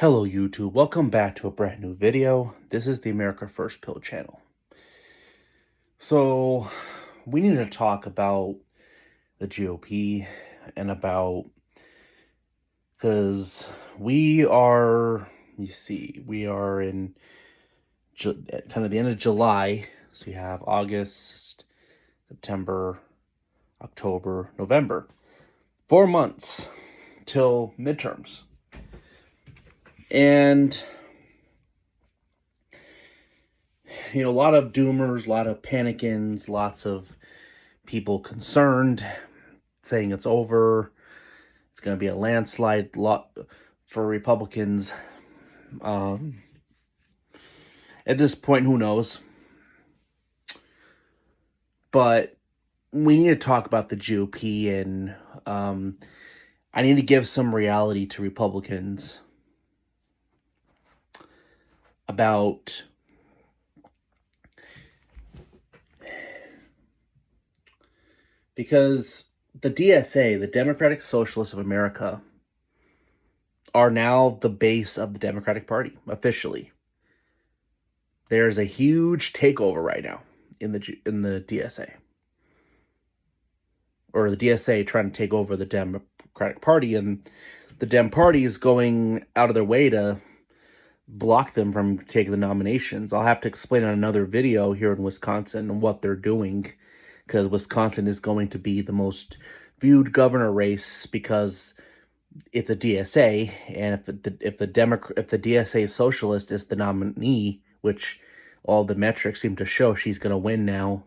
Hello YouTube, welcome back to a brand new video. This is the America First Pill channel. So, we need to talk about the GOP and because we are in kind of the end of July. So you have August, September, October, November. 4 months till midterms. And a lot of doomers, a lot of panicans, lots of people concerned, saying it's over. It's going to be a landslide lot for Republicans. At this point, who knows? But we need to talk about the GOP, and I need to give some reality to Republicans about because the DSA, the Democratic Socialists of America, are now the base of the Democratic Party, officially. There's a huge takeover right now in the DSA. Or the DSA trying to take over the Democratic Party, and the Dem Party is going out of their way to block them from taking the nominations. I'll have to explain on another video here in Wisconsin what they're doing, because Wisconsin is going to be the most viewed governor race because it's a DSA, and if the DSA socialist is the nominee, which all the metrics seem to show she's going to win now.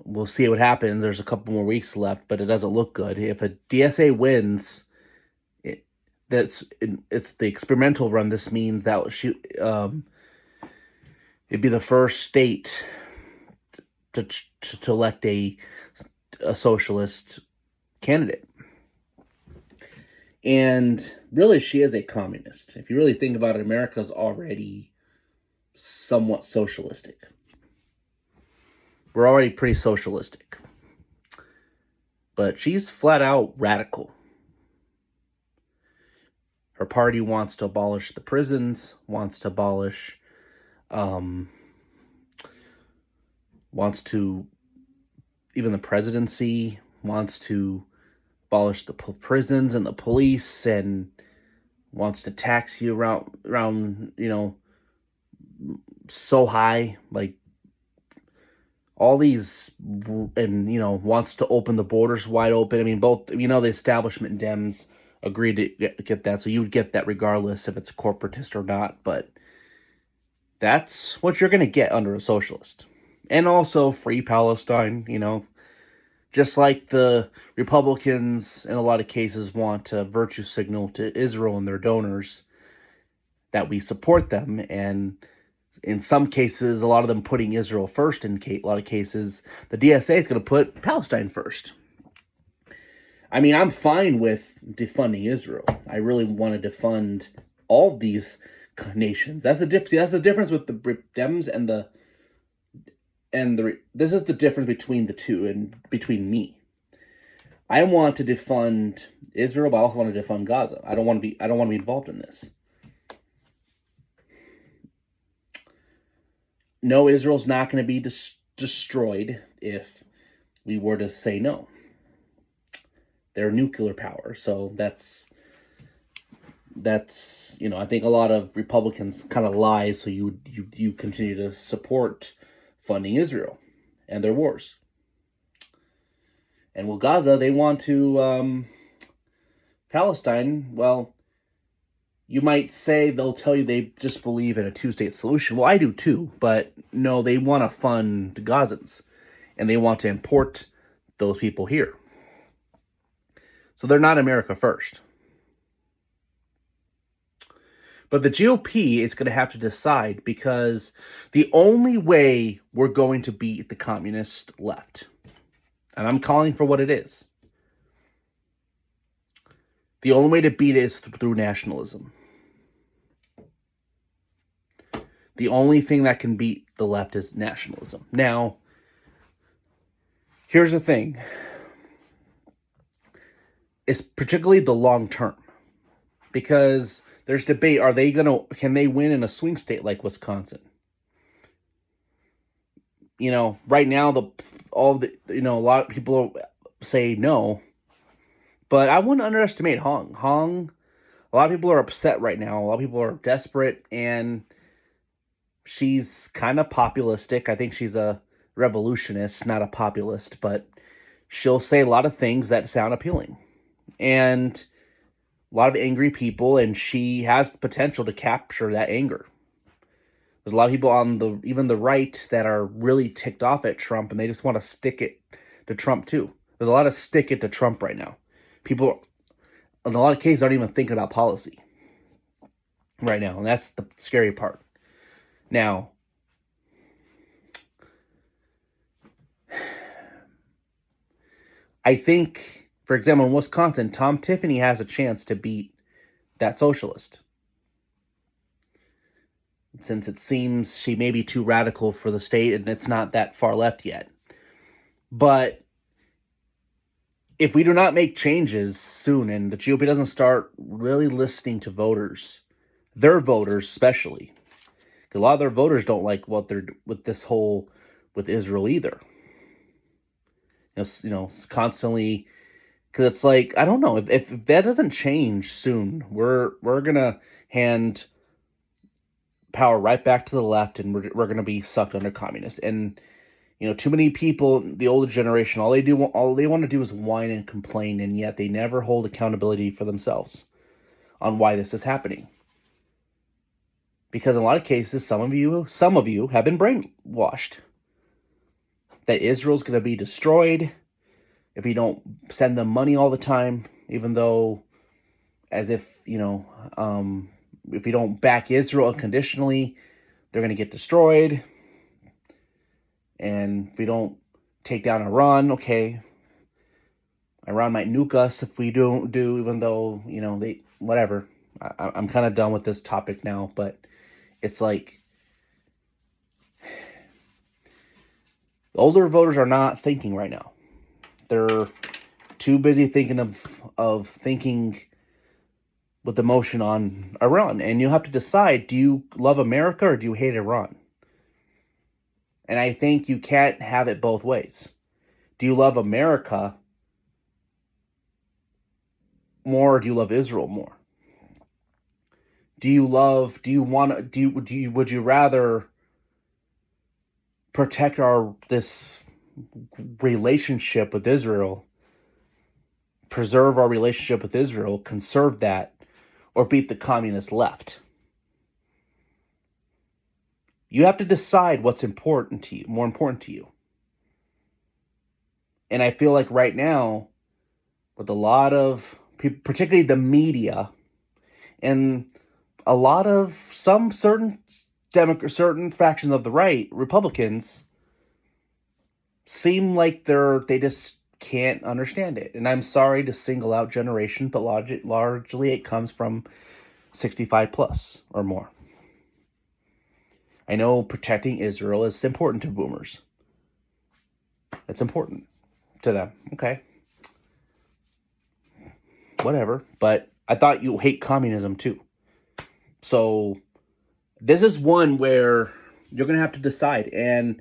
We'll see what happens. There's a couple more weeks left, but it doesn't look good. If a DSA wins, it's the experimental run. This means that it'd be the first state to elect a socialist candidate. And really, she is a communist. If you really think about it, America's already somewhat socialistic. We're already pretty socialistic. But she's flat out radical. Her party wants to abolish the prisons, wants to even the presidency, wants to abolish the prisons and the police, and wants to tax you around so high, like all these, and wants to open the borders wide open. I mean, both, the establishment and Dems agreed to get that, so you would get that regardless if it's corporatist or not. But that's what you're going to get under a socialist. And also free Palestine, just like the Republicans in a lot of cases want to virtue signal to Israel and their donors that we support them. And in some cases, a lot of them putting Israel first. In a lot of cases, the DSA is going to put Palestine first. I mean, I'm fine with defunding Israel. I really want to defund all these nations. That's the difference with the Dems this is the difference between the two and between me. I want to defund Israel, but I also want to defund Gaza. I don't want to be involved in this. No, Israel's not going to be destroyed if we were to say no. They're a nuclear power, so that's I think a lot of Republicans kind of lie, so you continue to support funding Israel and their wars. And with Gaza, they want to Palestine. Well, you might say they'll tell you they just believe in a two-state solution. Well, I do too, but no, they want to fund the Gazans, and they want to import those people here. So they're not America first. But the GOP is going to have to decide, because the only way we're going to beat the communist left, and I'm calling for what it is, the only way to beat it is through nationalism. The only thing that can beat the left is nationalism. Now, here's the thing. It's particularly the long term. because there's debate. Can they win in a swing state like Wisconsin? Right now, a lot of people say no, but I wouldn't underestimate Hong. A lot of people are upset right now. A lot of people are desperate, and she's kind of populistic. I think she's a revolutionist, not a populist, but she'll say a lot of things that sound appealing. And a lot of angry people, and she has the potential to capture that anger. There's a lot of people on even the right that are really ticked off at Trump, and they just want to stick it to Trump too. There's a lot of stick it to Trump right now. People, in a lot of cases, aren't even thinking about policy right now, and that's the scary part. Now, I think, for example, in Wisconsin, Tom Tiffany has a chance to beat that socialist, since it seems she may be too radical for the state and it's not that far left yet. But if we do not make changes soon and the GOP doesn't start really listening to voters, their voters especially, because a lot of their voters don't like what they're with this whole with Israel either. It's constantly, because it's like, I don't know, if that doesn't change soon, we're gonna hand power right back to the left, and we're gonna be sucked under communists. And too many people, the older generation, all they want to do is whine and complain, and yet they never hold accountability for themselves on why this is happening. Because in a lot of cases, some of you have been brainwashed that Israel's going to be destroyed if we don't send them money all the time, even though, as if, if we don't back Israel unconditionally, they're going to get destroyed. And if we don't take down Iran, okay, Iran might nuke us if we don't do, even though, whatever. I'm kind of done with this topic now, but it's like, the older voters are not thinking right now. They're too busy thinking of thinking with emotion on Iran. And you have to decide, do you love America or do you hate Iran? And I think you can't have it both ways. Do you love America more, or do you love Israel more? Would you rather protect this relationship with Israel, preserve our relationship with Israel, conserve that, or beat the communist left? You have to decide what's more important to you. And I feel like right now, with a lot of people, particularly the media, and a lot of certain factions of the right, Republicans, seem like they just can't understand it. And I'm sorry to single out generation, but largely it comes from 65 plus or more. I know protecting Israel is important to boomers. It's important to them. Okay. Whatever. But I thought you hate communism too. So this is one where you're going to have to decide and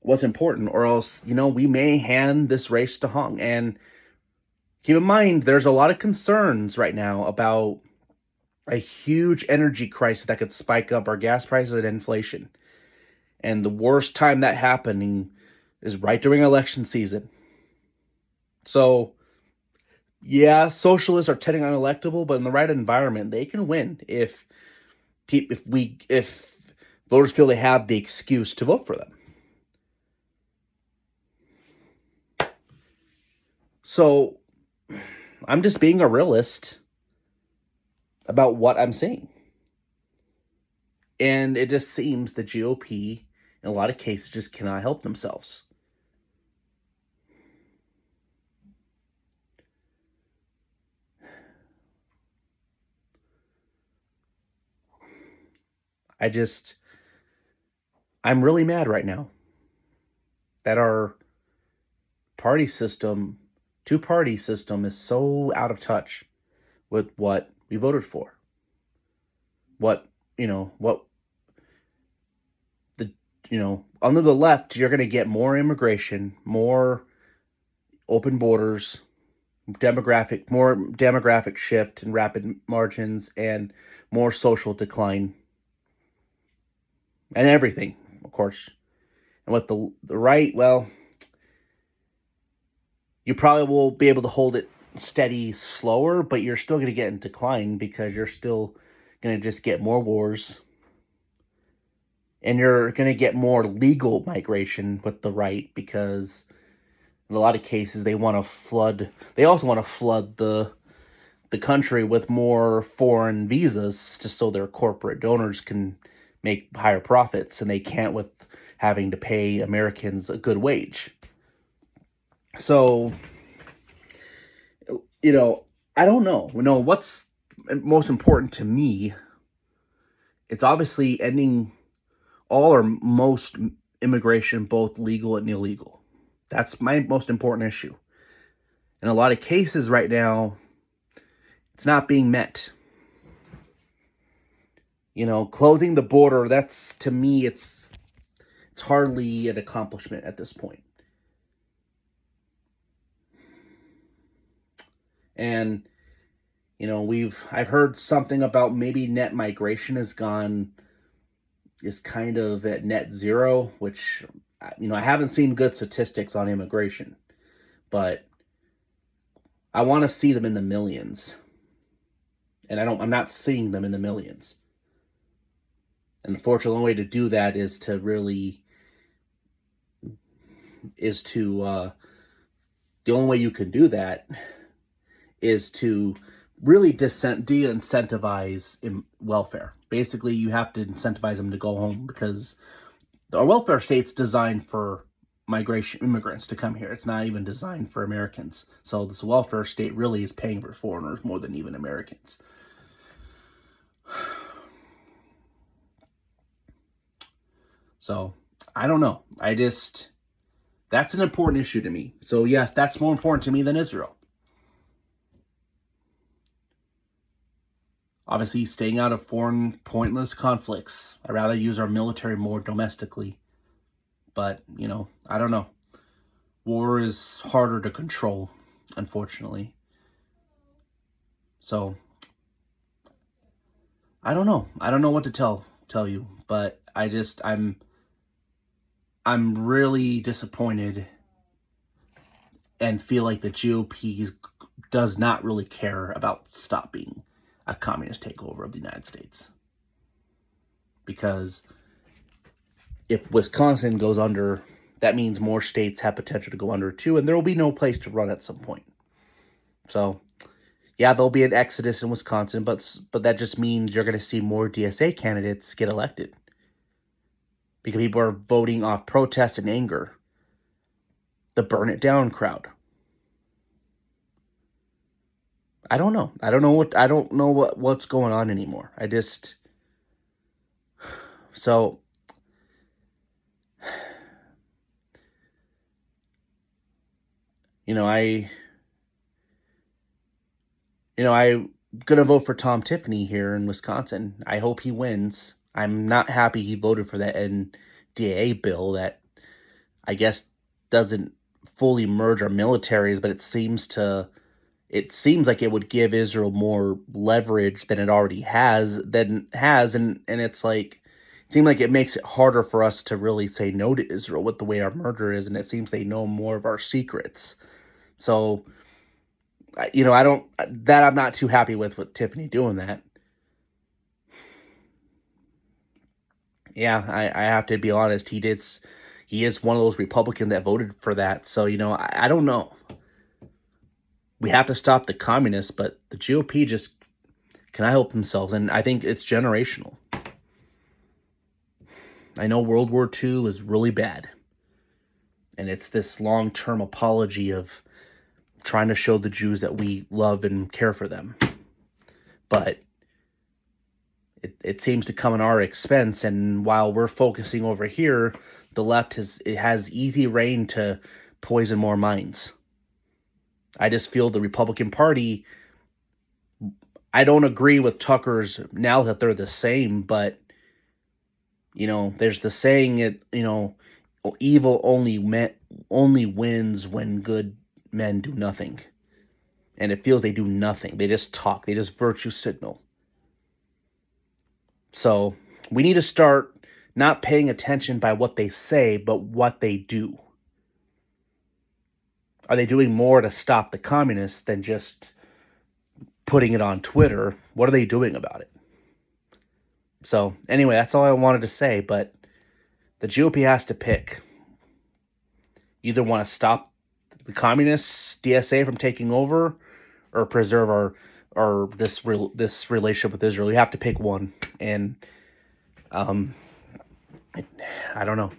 what's important, or else, we may hand this race to Hong. And keep in mind, there's a lot of concerns right now about a huge energy crisis that could spike up our gas prices and inflation. And the worst time that happening is right during election season. So, yeah, socialists are technically unelectable, but in the right environment, they can win if voters feel they have the excuse to vote for them. So, I'm just being a realist about what I'm seeing. And it just seems the GOP, in a lot of cases, just cannot help themselves. I'm really mad right now that our two-party system is so out of touch with what we voted for. What, what the, under the left, you're going to get more immigration, more open borders, more demographic shift and rapid margins, and more social decline, and everything, of course. And with the right, well, you probably will be able to hold it steady slower, but you're still going to get in decline because you're still going to just get more wars. And you're going to get more legal migration with the right because in a lot of cases they want to flood. They also want to flood the country with more foreign visas just so their corporate donors can make higher profits, and they can't with having to pay Americans a good wage. So, I don't know. What's most important to me. It's obviously ending all or most immigration, both legal and illegal. That's my most important issue. In a lot of cases right now, it's not being met. Closing the border, that's, to me, it's hardly an accomplishment at this point. And, I've heard something about maybe net migration is kind of at net zero, which, I haven't seen good statistics on immigration, but I want to see them in the millions. And I'm not seeing them in the millions. And unfortunately, the only way to do that is to the only way you can do that is to really de-incentivize welfare. Basically, you have to incentivize them to go home because our welfare state's designed for immigrants to come here. It's not even designed for Americans. So this welfare state really is paying for foreigners more than even Americans. So I don't know. That's an important issue to me. So yes, that's more important to me than Israel. Obviously, staying out of foreign pointless conflicts. I'd rather use our military more domestically. But, I don't know. War is harder to control, unfortunately. So, I don't know. I don't know what to tell you. But I'm really disappointed and feel like the GOP does not really care about stopping a communist takeover of the United States. Because if Wisconsin goes under, that means more states have potential to go under too, and there will be no place to run at some point. So, yeah, there'll be an exodus in Wisconsin, but that just means you're going to see more DSA candidates get elected. Because people are voting off protest and anger. The burn it down crowd. I don't know. I don't know what's going on anymore. So I'm gonna vote for Tom Tiffany here in Wisconsin. I hope he wins. I'm not happy he voted for that NDAA bill that I guess doesn't fully merge our militaries, but it seems like it would give Israel more leverage than it already has, and it's like, it seems like it makes it harder for us to really say no to Israel with the way our merger is, and it seems they know more of our secrets. So, I'm not too happy with Tiffany doing that. Yeah, I have to be honest. He is one of those Republicans that voted for that. So, I don't know. We have to stop the communists, but the GOP just cannot help themselves, and I think it's generational. I know World War II was really bad, and it's this long-term apology of trying to show the Jews that we love and care for them. But it seems to come at our expense, and while we're focusing over here, the left has easy reign to poison more minds. I just feel the Republican Party, I don't agree with Tucker's now that they're the same, but there's the saying evil only wins when good men do nothing. And it feels they do nothing. They just talk. They just virtue signal. So we need to start not paying attention by what they say, but what they do. Are they doing more to stop the communists than just putting it on Twitter? What are they doing about it? So anyway, that's all I wanted to say, but the GOP has to pick. Either want to stop the communists, DSA, from taking over, or preserve our this relationship with Israel. You have to pick one, and I don't know.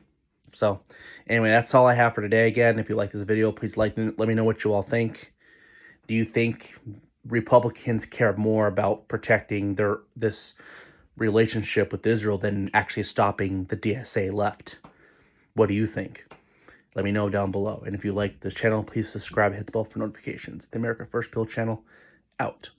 So anyway, that's all I have for today. Again, if you like this video, please let me know what you all think. Do you think Republicans care more about protecting this relationship with Israel than actually stopping the DSA left? What do you think? Let me know down below. And if you like this channel, please subscribe and hit the bell for notifications. The America First Pill channel, out.